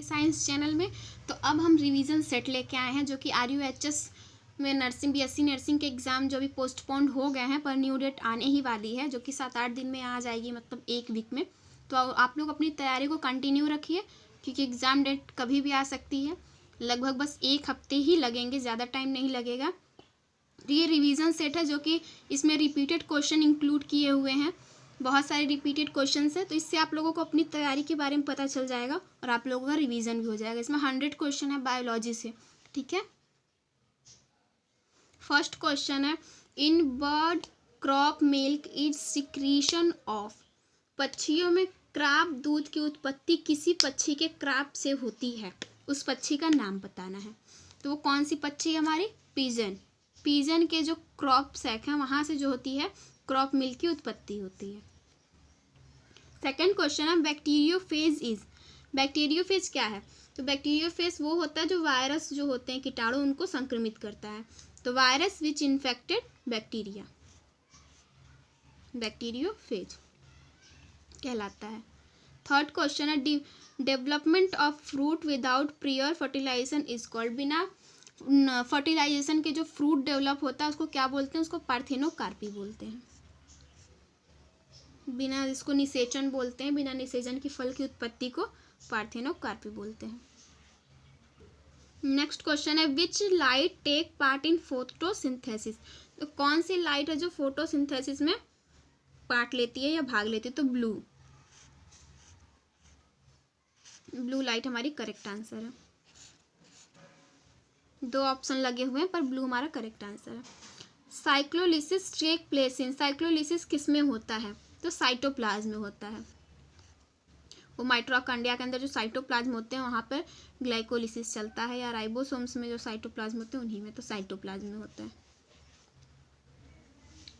Science channel में। तो अब हम रिवीजन सेट लेके आए हैं जो कि RUHS में नर्सिंग BSc नर्सिंग के एग्ज़ाम जो भी पोस्टपोन्ड हो गए हैं, पर न्यू डेट आने ही वाली है जो कि 7-8 दिन में आ जाएगी, मतलब 1 वीक में। तो आप लोग अपनी तैयारी को कंटिन्यू रखिए क्योंकि एग्ज़ाम डेट कभी भी आ सकती है। लगभग बस 1 हफ्ते ही लगेंगे, ज़्यादा टाइम नहीं लगेगा। तो ये रिवीजन सेट है जो कि इसमें रिपीटेड क्वेश्चन इंक्लूड किए हुए हैं, बहुत सारे रिपीटेड क्वेश्चन है। तो इससे आप लोगों को अपनी तैयारी के बारे में पता चल जाएगा और आप लोगों का रिवीजन भी हो जाएगा। इसमें 100 क्वेश्चन है बायोलॉजी से, ठीक है। फर्स्ट क्वेश्चन है, in bird crop milk is secretion of. पक्षियों में क्राप दूध की उत्पत्ति किसी पक्षी के क्राप से होती है, उस पक्षी का नाम बताना है। तो वो कौन सी पक्षी है हमारी? पिजन। पिजन के जो क्रॉप सैक है वहाँ से जो होती है क्रॉप मिल्क की उत्पत्ति होती है। सेकेंड क्वेश्चन है, बैक्टीरियोफेज इज। बैक्टीरियोफेज क्या है? तो बैक्टीरियोफेज वो होता है जो वायरस जो होते हैं कीटाणु उनको संक्रमित करता है। तो virus which infected bacteria, bacteriophage कहलाता है। थर्ड क्वेश्चन है, development of fruit without prior fertilization is called. बिना फर्टिलाइजेशन के जो फ्रूट डेवलप होता है उसको क्या बोलते हैं? उसको पार्थेनोकार्पी बोलते हैं। बिना, इसको निषेचन बोलते हैं, बिना निषेचन की फल की उत्पत्ति को पार्थेनोकार्पी बोलते हैं। नेक्स्ट क्वेश्चन है, which light take part in photosynthesis. तो कौन सी लाइट है जो फोटोसिंथेसिस में पार्ट लेती है या भाग लेती है? तो ब्लू, ब्लू लाइट हमारी करेक्ट आंसर है। 2 ऑप्शन लगे हुए हैं पर ब्लू हमारा करेक्ट आंसर है। साइक्लोलिसिस टेक प्लेस इन। साइक्लोलिसिस किस में होता है? तो साइटोप्लाज्म में होता है। वो माइटोकॉन्ड्रिया के अंदर जो साइटोप्लाज्म होते हैं वहाँ पर ग्लाइकोलिसिस चलता है, या राइबोसोम्स में जो साइटोप्लाज्म होते हैं उन्हीं में, तो साइटोप्लाज्म में होता है।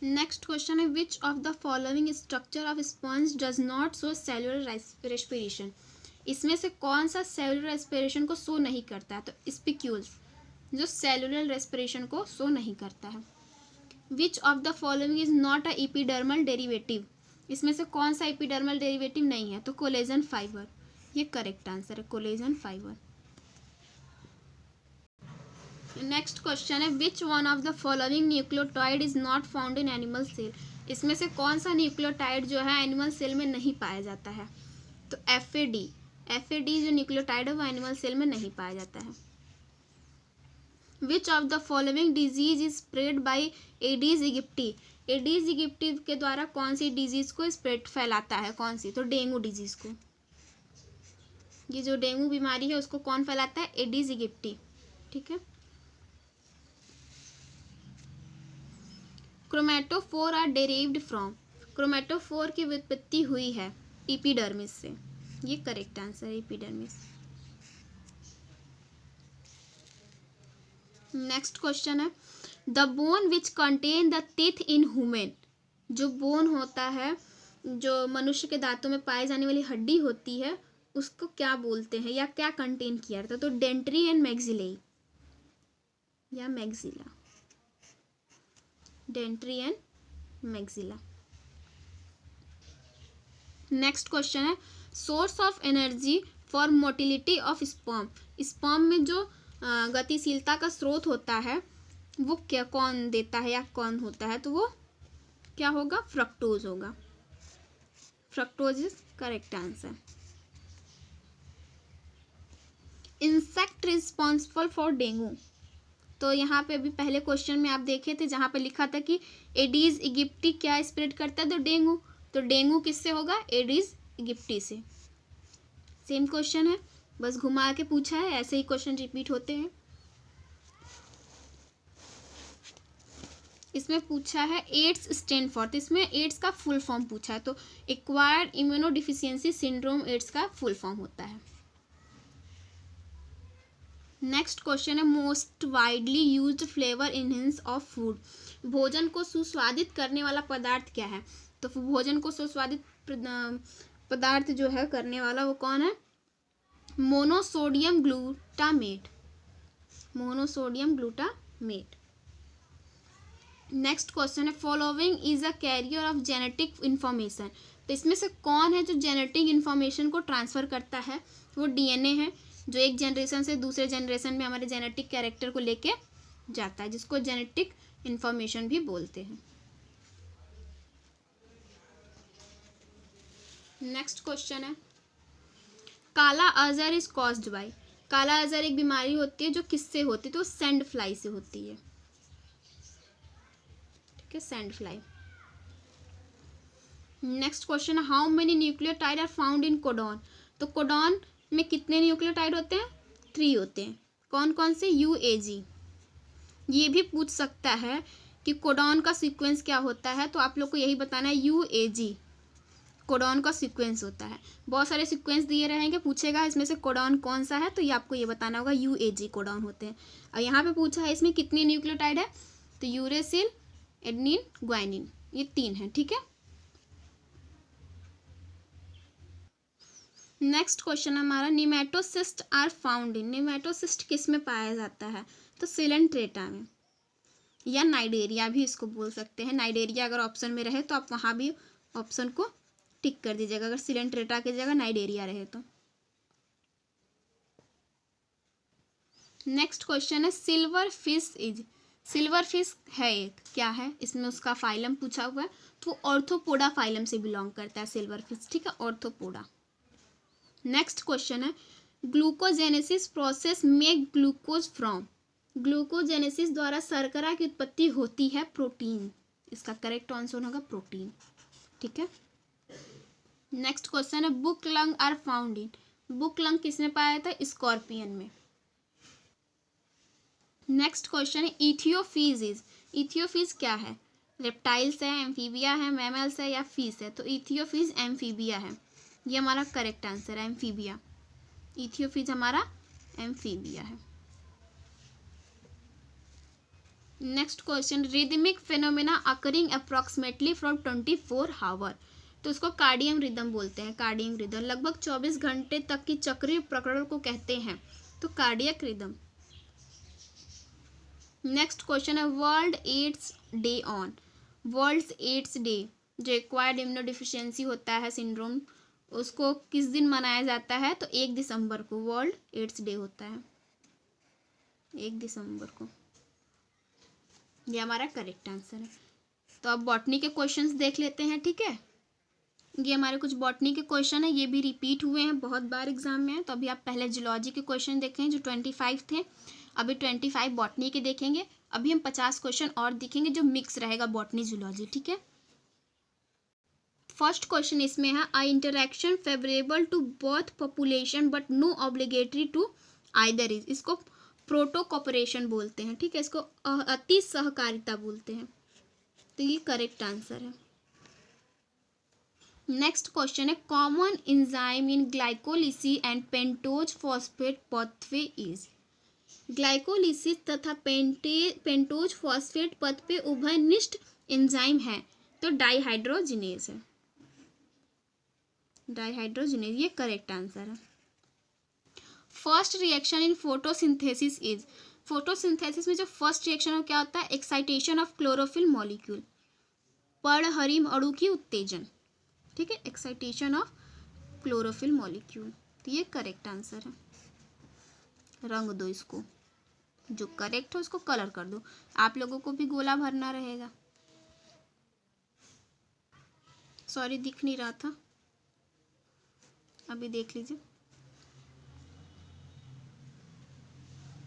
नेक्स्ट क्वेश्चन है, which of the following structure of sponge does not show cellular respiration. इसमें से कौन सा सेलुलर रेस्पिरेशन को शो नहीं करता है? तो स्पिक्यूल्स जो सेलुलर रेस्पिरेशन को शो नहीं करता है। Which of the following is not a epidermal derivative. इसमें से कौन सा एपिडर्मल डेरिवेटिव नहीं है? तो कोलेजन फाइबर, ये करेक्ट आंसर है, कोलेजन फाइबर। नेक्स्ट क्वेश्चन है, which one of the following nucleotide is not found in animal cell. इसमें से कौन सा न्यूक्लियोटाइड जो है एनिमल सेल में नहीं पाया जाता है? तो FAD। FAD जो न्यूक्लियोटाइड है वो एनिमल सेल में नहीं पाया जाता है। Which of the following disease is spread by Aedes aegypti. Aedes aegypti के द्वारा कौन सी डिजीज को स्प्रेड फैलाता है? कौन सी? तो डेंगू डिजीज को। ये जो डेंगू बीमारी है उसको कौन फैलाता है? एडीज इजिप्टी, ठीक है। Chromatophore are derived from. Chromatophore की व्युत्पत्ति हुई है एपिडर्मिस से, ये करेक्ट आंसर है, एपिडर्मिस। नेक्स्ट क्वेश्चन है, the bone which contain the teeth in human. जो बोन होता है, जो मनुष्य के दांतों में पाई जाने वाली हड्डी होती है, उसको क्या बोलते हैं या क्या कंटेन किया रहता है? तो डेंट्री एंड मैक्सिलाई या maxilla, dentary and maxilla. Next question है, source of energy for motility of sperm. Sperm में जो गतिशीलता का स्रोत होता है वो क्या, कौन देता है या कौन होता है? तो वो क्या होगा? फ्रक्टोज होगा, fructose is correct answer. Insect responsible for dengue. तो यहाँ पे अभी पहले क्वेश्चन में आप देखे थे जहाँ पे लिखा था कि एडीज इजिप्टी क्या स्प्रेड करता है? तो डेंगू। तो डेंगू किससे होगा? एडीज इजिप्टी से। सेम क्वेश्चन है, बस घुमा के पूछा है, ऐसे ही क्वेश्चन रिपीट होते हैं। इसमें पूछा है एड्स स्टैंड फॉर। तो इसमें एड्स का फुल फॉर्म पूछा है, तो एक्वायर्ड इम्यूनोडिफिशियंसी सिंड्रोम एड्स का फुल फॉर्म होता है। नेक्स्ट क्वेश्चन है, most widely used flavour enhance of food. भोजन को सुस्वादित करने वाला पदार्थ क्या है? तो भोजन को सुस्वादित पदार्थ जो है करने वाला वो कौन है? Monosodium glutamate, monosodium glutamate. Next question है, following is a carrier of genetic information. तो इसमें से कौन है जो जेनेटिक इंफॉर्मेशन को ट्रांसफर करता है? वो DNA है। जो एक जनरेशन से दूसरे जनरेशन में हमारे जेनेटिक कैरेक्टर को लेके जाता है, जिसको जेनेटिक इंफॉर्मेशन भी बोलते हैं। नेक्स्ट क्वेश्चन है, काला अजहर इज कॉज्ड बाय। काला अजहर एक बीमारी होती है जो किससे होती है, तो सैंड फ्लाई से होती है। ठीक है, सैंड फ्लाई। नेक्स्ट क्वेश्चन है, how many nucleotide are found in codon. तो कोडॉन में कितने न्यूक्लियोटाइड होते हैं, 3 होते हैं। कौन कौन से, UAG। ये भी पूछ सकता है कि कोडॉन का सीक्वेंस क्या होता है, तो आप लोग को यही बताना है, UAG कोडॉन का सीक्वेंस होता है। बहुत सारे सीक्वेंस दिए रहेंगे, पूछेगा इसमें से कोडॉन कौन सा है, तो ये आपको ये बताना होगा, UAG कोडॉन होते हैं। और यहाँ पे पूछा है इसमें कितने न्यूक्लियोटाइड है, तो यूरेसिल, एडेनिन, ग्वानिन, ये 3 है। ठीक है, नेक्स्ट क्वेश्चन हमारा, nematocyst are found in. Nematocyst किस में पाया जाता है, तो सिलेंट्रेटा में, या नाइडेरिया भी इसको बोल सकते हैं। नाइडेरिया अगर ऑप्शन में रहे तो आप वहाँ भी ऑप्शन को टिक कर दीजिएगा, अगर सिलेंट्रेटा की जगह नाइडेरिया रहे तो। नेक्स्ट क्वेश्चन है, silver fish is. Silver fish है एक, क्या है, इसमें उसका फाइलम पूछा हुआ है, तो ऑर्थोपोडा फाइलम से बिलोंग करता है सिल्वर फिश। ठीक है, ऑर्थोपोडा। नेक्स्ट क्वेश्चन है, glucogenesis process make glucose from. Glucogenesis द्वारा शर्करा की उत्पत्ति होती है प्रोटीन। इसका करेक्ट आंसर होगा प्रोटीन। ठीक है, नेक्स्ट क्वेश्चन है, book lung are found in. Book lung किसमें पाया था, स्कॉर्पियन में। नेक्स्ट क्वेश्चन है, इथियोफीज इज। इथियोफीज क्या है, रेप्टाइल्स है, एम्फीबिया है, मैमल्स है, या फीस है, तो इथियोफीज एम्फीबिया है। ये हमारा करेक्ट आंसर है, एम्फीबिया। इथियोफीज हमारा एम्फीबिया है। Next question, rhythmic phenomena occurring approximately from 24 hour. तो उसको कार्डियम रिदम बोलते हैं। कार्डियम रिदम लगभग 24 घंटे तक की चक्रीय प्रकरण को कहते हैं, तो कार्डियक रिदम। नेक्स्ट क्वेश्चन है, World AIDS Day on. World AIDS Day, जो एक्वायर्ड इम्यूनोडिफिशियंसी होता है सिंड्रोम, उसको किस दिन मनाया जाता है, तो 1 दिसंबर को वर्ल्ड एड्स डे होता है, 1 दिसंबर को। ये हमारा करेक्ट आंसर है। तो अब बॉटनी के क्वेश्चंस देख लेते हैं। ठीक है, ये हमारे कुछ बॉटनी के क्वेश्चन है, ये भी रिपीट हुए हैं, बहुत बार एग्जाम में है। तो अभी आप पहले जूलॉजी के क्वेश्चन देखें जो 25 थे, अभी 25 बॉटनी के देखेंगे। अभी हम 50 क्वेश्चन और देखेंगे जो मिक्स रहेगा बॉटनी जूलॉजी। ठीक है, फर्स्ट क्वेश्चन इसमें है, a interaction favourable to both population but no obligatory to either is. इसको प्रोटो कॉपरेशन बोलते हैं। ठीक है, इसको अति सहकारिता बोलते हैं, तो ये करेक्ट आंसर है। नेक्स्ट क्वेश्चन है, common enzyme in glycolysis and pentose phosphate pathway is. Glycolysis तथा पेंटोज फॉस्फेट पाथवे उभयनिष्ठ एंजाइम है, तो डाइहाइड्रोजिनेज है। डाइहाइड्रोजिनेज, ये करेक्ट आंसर है। First reaction in photosynthesis is. Photosynthesis में जो फर्स्ट रिएक्शन है क्या होता है, एक्साइटेशन ऑफ क्लोरोफिल मॉलिक्यूल, पर्णहरिम अणु की उत्तेजन। ठीक है, एक्साइटेशन ऑफ क्लोरोफिल मॉलिक्यूल, तो ये करेक्ट आंसर है। रंग दो इसको, जो करेक्ट हो उसको कलर कर दो। आप लोगों को भी गोला भरना रहेगा। सॉरी, दिख नहीं रहा था, अभी देख लीजिए।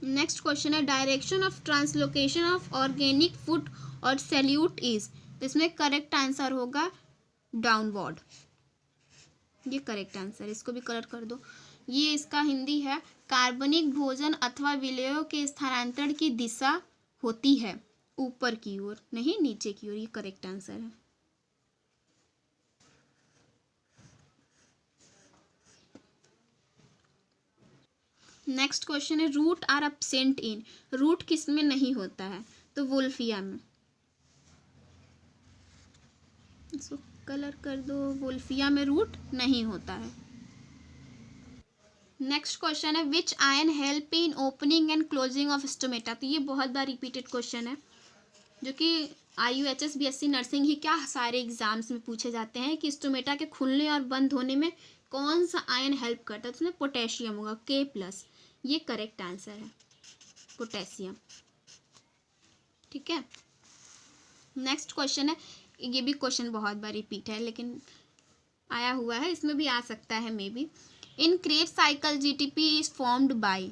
नेक्स्ट क्वेश्चन है, direction of translocation of organic food और सैल्यूट इज। तो इसमें करेक्ट आंसर होगा डाउनवर्ड, ये करेक्ट आंसर, इसको भी कलर कर दो। ये इसका हिंदी है, कार्बनिक भोजन अथवा विलयों के स्थानांतरण की दिशा होती है ऊपर की ओर, नहीं नीचे की ओर, ये करेक्ट आंसर है। नेक्स्ट क्वेश्चन है, root are absent in. Root किस में नहीं होता है, तो वुल्फिया में। इसको कलर कर दो, वुल्फिया में रूट नहीं होता है। नेक्स्ट क्वेश्चन है, विच ion help in opening and closing of stomata. तो ये बहुत बार रिपीटेड क्वेश्चन है, जो कि IUHS BSc नर्सिंग ही क्या सारे एग्जाम्स में पूछे जाते हैं कि स्टोमेटा के खुलने और बंद होने में कौन सा आयन हेल्प करता है? तो उसमें पोटेशियम होगा, K+। ये करेक्ट आंसर है, पोटेशियम। ठीक है, नेक्स्ट क्वेश्चन है, ये भी क्वेश्चन बहुत बार रिपीट है लेकिन आया हुआ है, इसमें भी आ सकता है may be. In Krebs cycle GTP is formed by.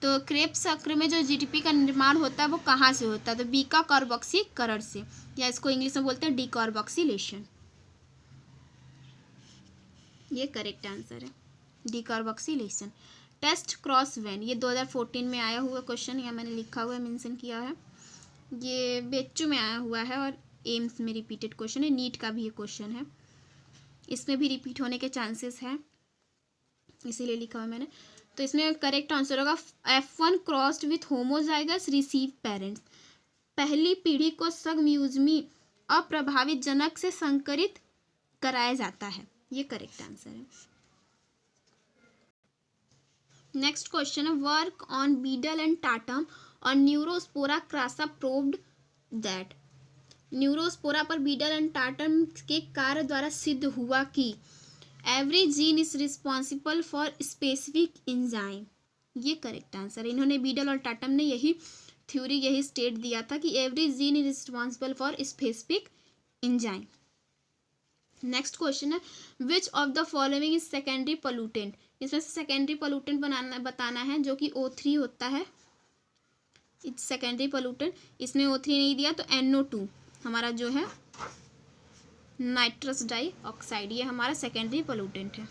तो क्रेब्स चक्र में जो जीटीपी का निर्माण होता है वो कहाँ से होता है? तो बीटा कार्बोक्सीकरण से, या इसको इंग्लिश में बोलते हैं डीकार्बोक्सिलेशन। ये करेक्ट आंसर है, डीकार्बोक्सिलेशन। टेस्ट क्रॉस वैन, ये 2014 में आया हुआ क्वेश्चन, या मैंने लिखा हुआ है, मेंशन किया है। ये बेच्चू में आया हुआ है और एम्स में रिपीटेड क्वेश्चन है, नीट का भी ये क्वेश्चन है, इसमें भी रिपीट होने के चांसेस हैं, इसीलिए लिखा हुआ मैंने। तो इसमें करेक्ट आंसर होगा F1 crossed with homozygous receive parents. पहली पीढ़ी को सगम्यूजमी अप्रभावित जनक से संकरित कराया जाता है, ये करेक्ट आंसर है। नेक्स्ट क्वेश्चन है, work on Beadle and Tatum और Neurospora crassa proved that. Neurospora पर बीडल एंड टाटम के कार्य द्वारा सिद्ध हुआ कि every gene is responsible for specific enzyme. ये करेक्ट आंसर है। इन्होंने बीडल और टाटम ने यही थ्योरी, यही स्टेट दिया था कि every gene is responsible for specific enzyme. Next question है, which of the following is secondary pollutant. इसमें से सेकेंडरी पोल्यूटेंट बताना है, जो कि O3 होता है, इट्स सेकेंडरी पोल्यूटेंट। इसमें O3 नहीं दिया तो NO2 हमारा जो है नाइट्रस डाइऑक्साइड, ये हमारा सेकेंडरी पोल्यूटेंट है।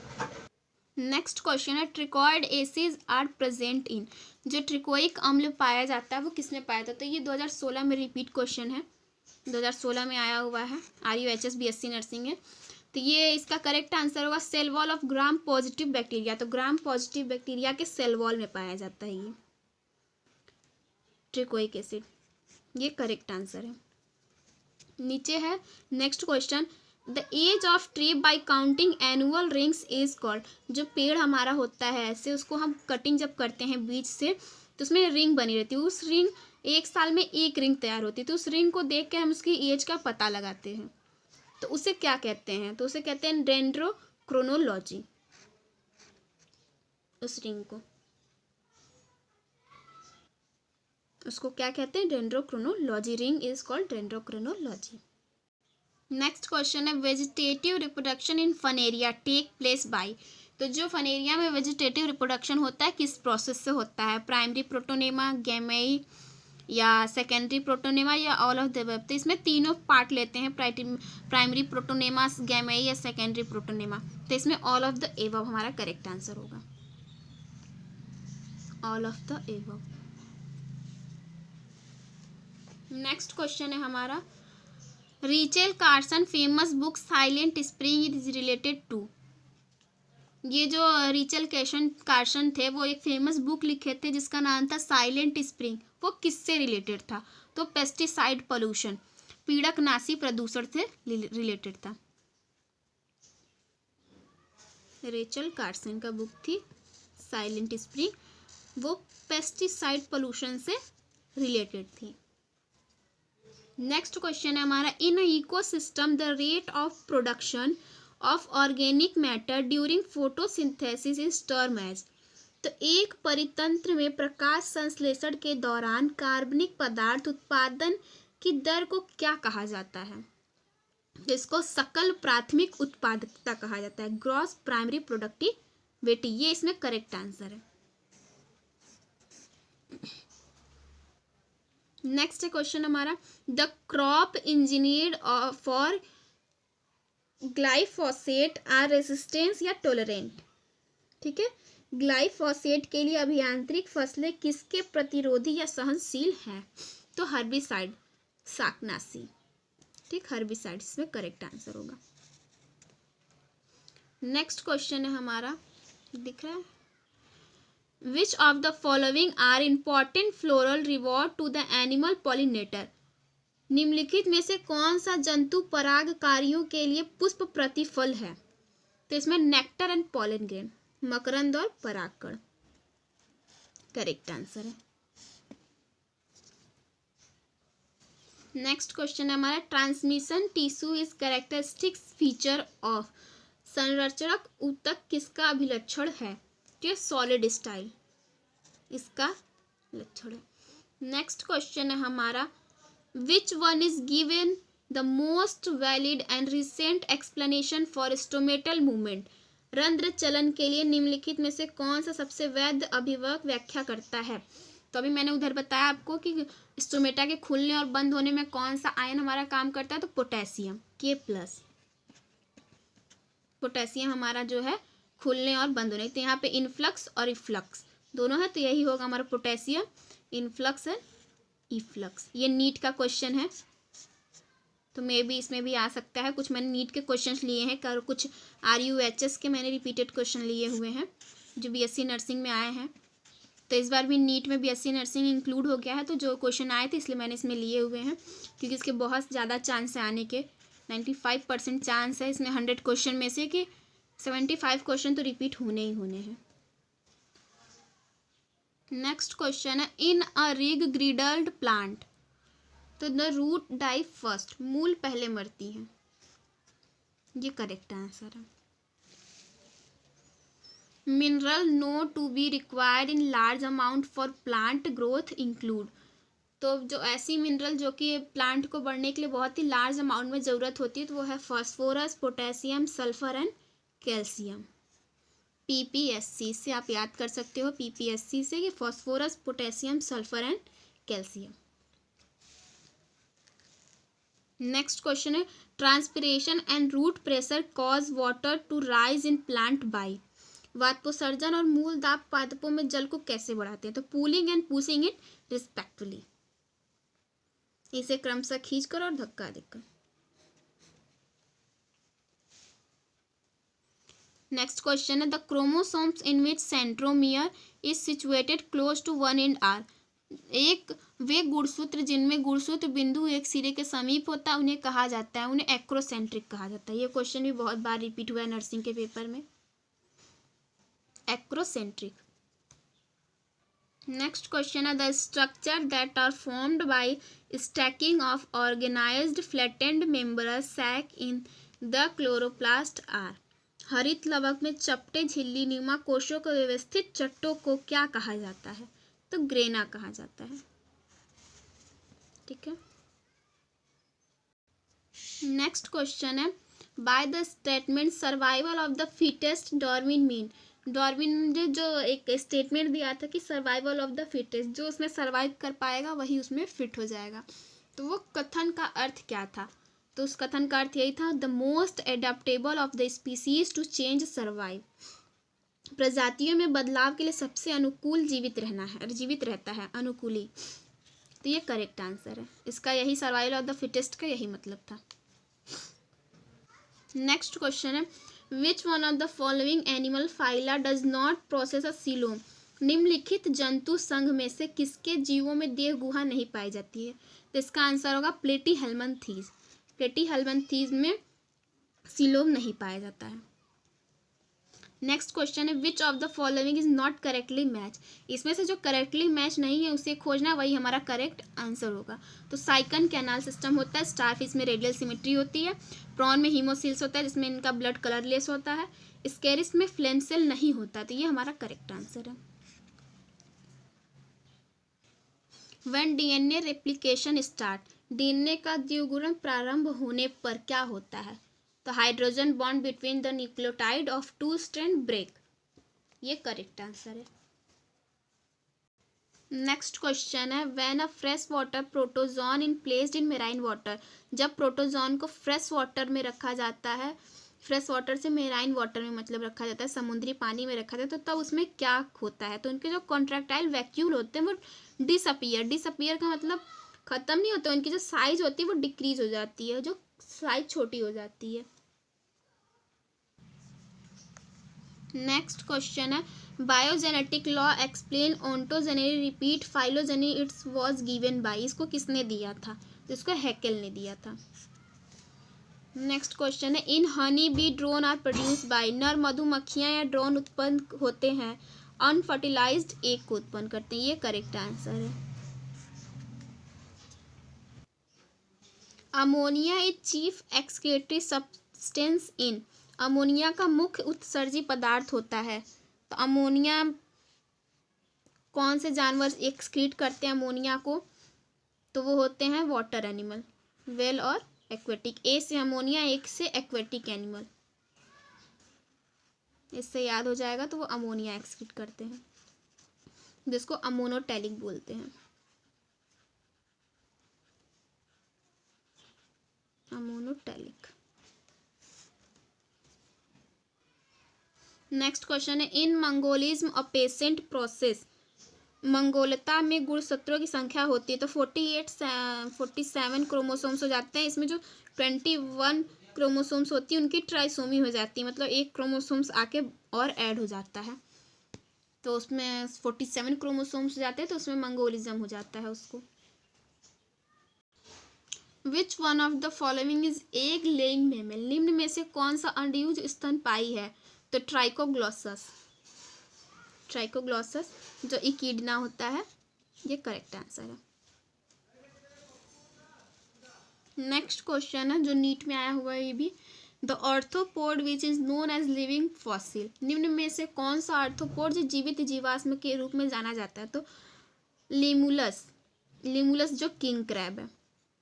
नेक्स्ट क्वेश्चन है, ट्रिकॉइड एसिड आर प्रेजेंट इन। जो ट्रिकोइक अम्ल पाया जाता है वो किसमें पाया जाता है? तो ये 2016 में रिपीट क्वेश्चन है, 2016 में आया हुआ है, RUHS BSc नर्सिंग है। तो ये इसका करेक्ट आंसर होगा cell wall of gram positive bacteria. तो ग्राम पॉजिटिव बैक्टीरिया के सेल वॉल में पाया जाता है ये ट्रिकोइक एसिड, ये करेक्ट आंसर है। नीचे है next question, the age of tree by counting annual rings is called. जो पेड़ हमारा होता है ऐसे, उसको हम कटिंग जब करते हैं बीज से तो उसमें रिंग बनी रहती है, उस रिंग एक साल में एक रिंग तैयार होती है, तो उस रिंग को देख के हम उसकी एज का पता लगाते हैं, तो उसे क्या कहते हैं? तो उसे कहते हैं डेंड्रोक्रोनोलॉजी, उस रिंग को, उसको क्या कहते हैं? Dendrochronology. Ring is called dendrochronology. Next question है, vegetative reproduction in Funaria take place by. तो जो फनेरिया में वेजिटेटिव रिप्रोडक्शन होता है किस प्रोसेस से होता है? प्राइमरी प्रोटोनेमा, गैमेई, या सेकेंडरी प्रोटोनेमा, या ऑल ऑफ द अबव। तो इसमें तीनों पार्ट लेते हैं, प्राइमरी प्रोटोनेमा, गैमेई या सेकेंडरी प्रोटोनेमा। तो इसमें ऑल ऑफ द एबव हमारा करेक्ट आंसर होगा, all of the above. Next question है हमारा, Rachel Carson famous book Silent Spring is related to. ये जो रेचल कार्सन थे वो एक फेमस बुक लिखे थे जिसका नाम था साइलेंट स्प्रिंग। वो किससे रिलेटेड था? तो पेस्टिसाइड पोल्यूशन, पीड़कनाशी प्रदूषण से रिलेटेड था। रेचल कार्सन का बुक थी साइलेंट स्प्रिंग, वो पेस्टिसाइड पोल्यूशन से रिलेटेड थी। नेक्स्ट क्वेश्चन है हमारा, in ecosystem the rate of production of organic matter during photosynthesis is term as. तो एक परितंत्र में प्रकाश संश्लेषण के दौरान कार्बनिक पदार्थ उत्पादन की दर को क्या कहा जाता है? इसको सकल प्राथमिक उत्पादकता कहा जाता है, ग्रॉस प्राइमरी प्रोडक्टिविटी। ये इसमें करेक्ट आंसर है। नेक्स्ट क्वेश्चन हमारा, the crop engineered for glyphosate are resistance या टॉलरेंट। ठीक है, ग्लाइफोसेट के लिए अभियांत्रिक फसलें किसके प्रतिरोधी या सहनशील हैं? तो हर्बिसाइड, शाकनाशी। ठीक, हर्बिसाइड इसमें करेक्ट आंसर होगा। नेक्स्ट क्वेश्चन है हमारा, दिख रहा है, which of the following are important floral reward to the animal pollinator. निम्नलिखित में से कौन सा जंतु परागकारियों के लिए पुष्प प्रतिफल है? तो इसमें नेक्टर एंड पॉलन ग्रेन, मकरंद और परागकण करेक्ट आंसर है। नेक्स्ट क्वेश्चन है हमारा, transmission tissue is characteristic feature of. संरचनात्मक ऊतक किसका अभिलक्षण है? ये सॉलिड स्टाइल इसका लक्षण है। नेक्स्ट क्वेश्चन है हमारा, which one is given the most valid and recent explanation for stomatal movement? रंध्र चलन के लिए निम्नलिखित में से कौन सा सबसे वैध अभिवर्ग व्याख्या करता है? तो अभी मैंने उधर बताया आपको कि स्टोमेटा के खुलने और बंद होने में कौन सा आयन हमारा काम करता है, तो पोटेशियम K+। पोटेशियम हमारा जो है खुलने और बंद होने, तो यहाँ पे इनफ्लक्स और इफ्लक्स दोनों है, तो यही होगा हमारा पोटेशियम, इनफ्लक्स एंड इफ्लक्स। ये नीट का क्वेश्चन है, तो मे बी इसमें भी आ सकता है। कुछ मैंने नीट के क्वेश्चंस लिए हैं, और कुछ RUHS के मैंने रिपीटेड क्वेश्चन लिए हुए हैं जो BSc नर्सिंग में आए हैं। तो इस बार भी नीट में BSc नर्सिंग इंक्लूड हो गया है, तो जो क्वेश्चन आए थे इसलिए मैंने इसमें लिए हुए हैं, क्योंकि इसके बहुत ज़्यादा चांस है आने के। 95% चांस है इसमें 100 क्वेश्चन में से कि 75 क्वेश्चन तो रिपीट होने ही होने हैं। नेक्स्ट क्वेश्चन है, in a ring girdled plant, तो द रूट डाई फर्स्ट, मूल पहले मरती है, ये करेक्ट आंसर है। Mineral known to be required in large amount for plant growth include, तो जो ऐसी मिनरल जो कि प्लांट को बढ़ने के लिए बहुत ही लार्ज अमाउंट में ज़रूरत होती है, तो वो है phosphorus, potassium, sulphur and calcium. PPSC से आप याद कर सकते हो, PPSC से, कि phosphorus, potassium, sulphur and calcium. Next question है, transpiration and root pressure cause water to rise in plant by, वाष्पोत्सर्जन और मूल दाब पादपों में जल को कैसे बढ़ाते हैं? तो pulling and pushing it respectively, इसे क्रमशः खींचकर और धक्का देकर। नेक्स्ट क्वेश्चन है, the chromosomes in which centromere is situated close to one end are, एक वे गुणसूत्र जिनमें गुणसूत्र बिंदु एक सिरे के समीप होता है उन्हें कहा जाता है, उन्हें एक्रोसेंट्रिक कहा जाता है। ये क्वेश्चन भी बहुत बार रिपीट हुआ है नर्सिंग के पेपर में, एक्रोसेंट्रिक। नेक्स्ट क्वेश्चन है, the structure that are formed by stacking of organized flattened membranous sac in the chloroplast are, हरित लवक में चपटे झिल्ली नुमा कोशों को व्यवस्थित चट्टों को क्या कहा जाता है? तो ग्रेना कहा जाता है। ठीक है। नेक्स्ट क्वेश्चन है, by the statement survival of the fittest Darwin mean, Darwin ने जो एक स्टेटमेंट दिया था कि सर्वाइवल ऑफ द फिटेस्ट, जो उसमें सर्वाइव कर पाएगा वही उसमें फिट हो जाएगा, तो वो कथन का अर्थ क्या था? तो उस कथन का अर्थ यही था, the most adaptable of the species to change survive, प्रजातियों में बदलाव के लिए सबसे अनुकूल जीवित रहना है, जीवित रहता है, अनुकूली। तो ये करेक्ट आंसर है इसका, यही सर्वाइवल ऑफ द फिटेस्ट का यही मतलब था। नेक्स्ट क्वेश्चन है, which one of the following animal phyla does not process a coelom, निम्नलिखित जंतु संघ में से किसके जीवों में देह गुहा नहीं पाई जाती है? तो इसका आंसर होगा प्लेटीहेल्मिन्थीज, प्लेटीहेल्मिन्थीज में सीलोम नहीं पाया जाता है। नेक्स्ट क्वेश्चन है, which of the following is not correctly match, इसमें से जो करेक्टली मैच नहीं है उसे खोजना, वही हमारा करेक्ट आंसर होगा। तो साइकन कैनाल सिस्टम होता है, स्टारफिश में रेडियल सिमेट्री होती है, प्रॉन में हीमोसील्स होता है जिसमें इनका ब्लड कलरलेस होता है, स्केरिस में फ्लेम सेल नहीं होता, तो ये हमारा करेक्ट आंसर है। When DNA replication start, DNA का द्विगुणन प्रारंभ होने पर क्या होता है? तो hydrogen bond between the nucleotide of two strand break, ये करेक्ट आंसर है। नेक्स्ट क्वेश्चन है, when a fresh water protozoan in placed in marine water, जब प्रोटोजोन को फ्रेश वाटर में रखा जाता है, फ्रेश वाटर से मेराइन वाटर में मतलब रखा जाता है, समुद्री पानी में रखा जाता है, तो तब उसमें क्या होता है? तो उनके जो कॉन्ट्रैक्टाइल वैक्यूल होते हैं वो डिसअपियर का मतलब खत्म नहीं होता, उनकी जो साइज होती है वो डिक्रीज हो जाती है, जो साइज छोटी हो जाती है। नेक्स्ट क्वेश्चन है, biogenetic law explain ontogeny repeat phylogeny it's was given by, इसको किसने दिया था? तो इसको हैकेल ने दिया था। नेक्स्ट क्वेश्चन है, in honey bee drone are produce by, नर मधुमक्खियां या ड्रोन उत्पन्न होते हैं अनफर्टिलाइज्ड एग को उत्पन्न करते हैं, ये करेक्ट आंसर है। Ammonia is chief excretory substance in, ammonia का मुख्य उत्सर्जी पदार्थ होता है। तो अमोनिया कौन से जानवर एक्सक्रीट करते हैं अमोनिया को? तो वो होते हैं वाटर एनिमल, वेल और एक्वेटिक। ए से अमोनिया, एक से एक्वेटिक एनिमल, इससे याद हो जाएगा। तो वो अमोनिया एक्सक्रीट करते हैं, जिसको अमोनोटैलिक बोलते हैं। अमोनोटैलिक। नेक्स्ट क्वेश्चन है, इन मंगोलिज्म अ पेसेंट प्रोसेस। मंगोलता में गुणसूत्रों की संख्या होती है। तो 47 क्रोमोसोम्स हो जाते हैं। इसमें जो 21 क्रोमोसोम्स होती है उनकी ट्राइसोमी हो जाती है, मतलब एक क्रोमोसोम्स आके और ऐड हो जाता है। तो उसमें 47 क्रोमोसोम्स हो जाते हैं, तो उसमें मंगोलिज्म हो जाता है उसको। विच one of the following is egg laying mammal. निम्न में से कौन सा अंडयुज स्तनपायी है? तो ट्राइकोग्लोसस। ट्राइकोग्लोसस जो इकिडना होता है, ये करेक्ट आंसर है। नेक्स्ट क्वेश्चन है जो नीट में आया हुआ है, ये भी, the arthropod which is known as living fossil. निम्न में से कौन सा आर्थ्रोपोड जो जीवित जीवाश्म के रूप में जाना जाता है? तो लिमुलस। लिमुलस जो किंग क्रैब है,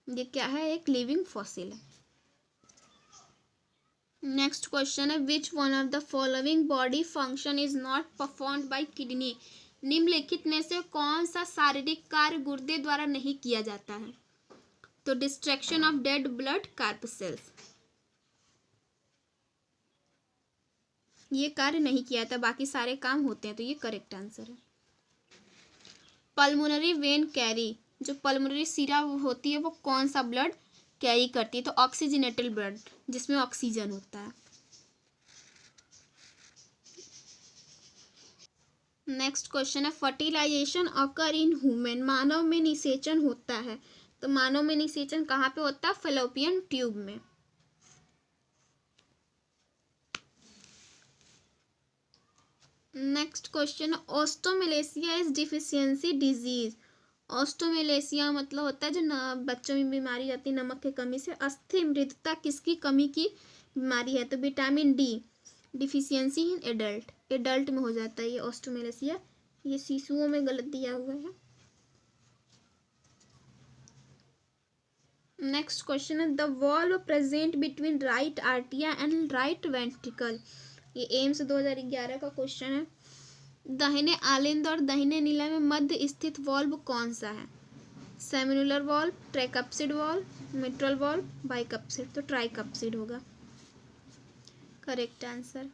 ये क्या है? एक लिविंग फॉसिल है। नेक्स्ट क्वेश्चन है, which one of the following body function is not performed by kidney. निम्नलिखित में से कौन सा शारीरिक कार्य गुर्दे द्वारा नहीं किया जाता है? तो डिस्ट्रैक्शन ऑफ डेड ब्लड कार्पसेल्स, ये कार्य नहीं किया था, बाकी सारे काम होते हैं। तो ये करेक्ट आंसर है। पल्मोनरी वेन कैरी, जो पल्मोनरी सिरा होती है वो कौन सा ब्लड कैरी करती है? तो ऑक्सीजनेटेड ब्लड, जिसमें ऑक्सीजन होता है। नेक्स्ट क्वेश्चन है, फर्टिलाइजेशन ऑकर इन ह्यूमन। मानव में निषेचन होता है। तो मानव में निषेचन कहाँ पे होता है? फैलोपियन ट्यूब में। Next question, osteomalacia is deficiency disease. Osteomalacia मतलब होता है जो बच्चों में बीमारी आती है नमक की कमी से। अस्थि मृदता किसकी कमी की बीमारी है? तो vitamin D deficiency in adult. Adult में हो जाता है ये ऑस्टोमेलेसिया, ये शिशुओं में गलत दिया हुआ है। नेक्स्ट क्वेश्चन है, the valve present between right आर्टिया एंड राइट वेंट्रिकल। ये एम्स 2011 का क्वेश्चन है। दाहिने आलिंद और दाहिने नीला में मध्य स्थित वॉल्व कौन सा है? सेमिनुलर valve, tricuspid valve, mitral valve, बाइकप्सिड। तो ट्राइकप्सिड होगा करेक्ट आंसर।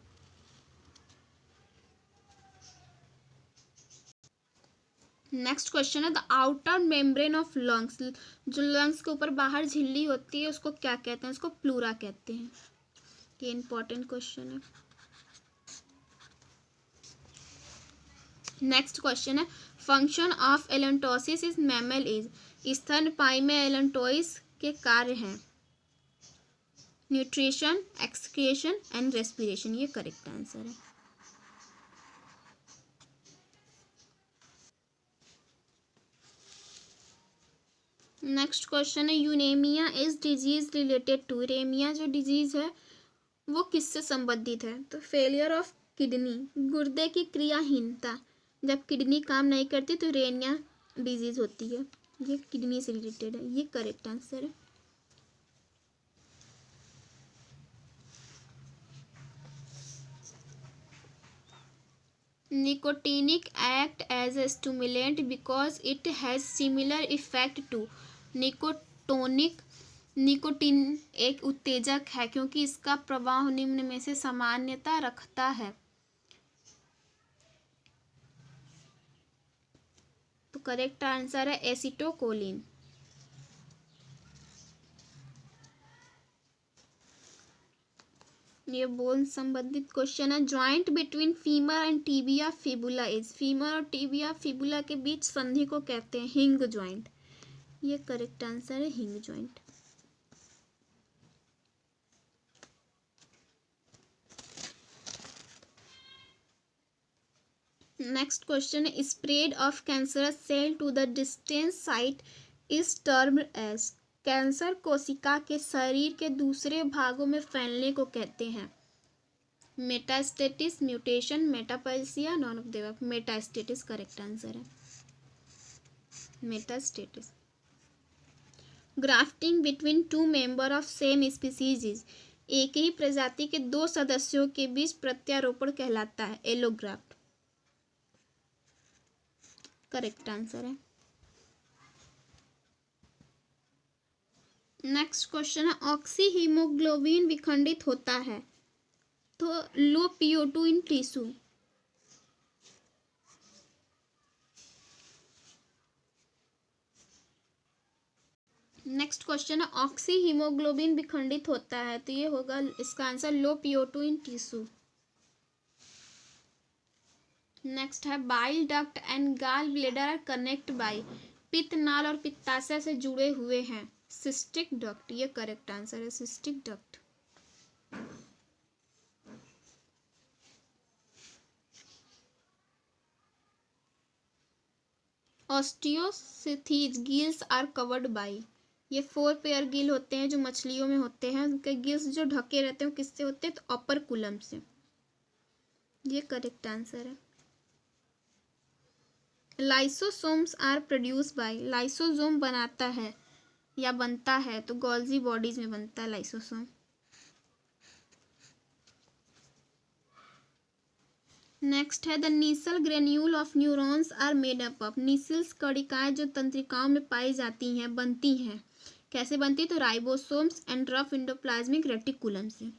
नेक्स्ट क्वेश्चन है, the outer membrane of lungs. जो लंग्स के ऊपर बाहर झिल्ली होती है उसको क्या कहते हैं? उसको प्लूरा कहते हैं। ये इंपॉर्टेंट क्वेश्चन है। नेक्स्ट क्वेश्चन है, function of allantois is mammal is. स्तनपायी में एलेंटोइस के कार्य हैं न्यूट्रिशन, एक्सक्रिएशन एंड रेस्पिरेशन। ये करेक्ट आंसर है। नेक्स्ट क्वेश्चन है, uremia is disease related to. Uremia जो डिजीज है वो किससे संबंधित है? तो फेलियर ऑफ किडनी, गुर्दे की क्रियाहीनता। जब किडनी काम नहीं करती तो यूरेनिया डिजीज होती है। ये किडनी से रिलेटेड है। ये करेक्ट आंसर है। Nicotinic act as a stimulant because it has similar effect to. Nicotine एक उत्तेजक है क्योंकि इसका प्रवाह निम्न में से सामान्यता रखता है। तो करेक्ट आंसर है एसिटोकोलिन। ये बोन संबंधित क्वेश्चन है, joint between femur and tibia fibula is. Femur और टिबिया फिबुला के बीच संधि को कहते हैं हिंग ज्वाइंट। ये करेक्ट आंसर है हिंग ज्वाइंट। नेक्स्ट क्वेश्चन है, spread of cancerous cell to the distance site is termed as. Cancer कोशिका के शरीर के दूसरे भागों में फैलने को कहते हैं metastasis, mutation, metaplasia, none of the above. Metastasis correct answer है, metastasis. Grafting between two member of same species is, एक ही प्रजाति के दो सदस्यों के बीच प्रत्यारोपण कहलाता है एलोग्राफ्ट। करेक्ट आंसर है। नेक्स्ट क्वेश्चन है, ऑक्सी हीमोग्लोबिन विखंडित होता है तो low PO2 in tissue. Next question है, ऑक्सी हीमोग्लोबिन विखंडित होता है तो ये होगा इसका answer low PO2 in tissue. Next है, bile duct and gall bladder are connect by, पित्त नाल और पित्ताशय से जुड़े हुए हैं सिस्टिक डक्ट। ये करेक्ट आंसर है, cystic duct. Osteichthyes gills are covered by, ये 4 पेयर गिल होते हैं जो मछलियों में होते हैं, उनके गिल्स जो ढके रहते हैं वो किससे होते हैं तो अपर कुलम से। ये करेक्ट आंसर है। Lysosomes are produce by, lysosome बनाता है या बनता है तो गोल्जी बॉडीज में बनता है लाइसोसोम। नेक्स्ट है, the Nissl granule of neurons are made up of, Nissl's कणिकाएं जो तंत्रिकाओं में पाई जाती हैं बनती हैं कैसे बनती है तो ribosomes and rough endoplasmic reticulum से।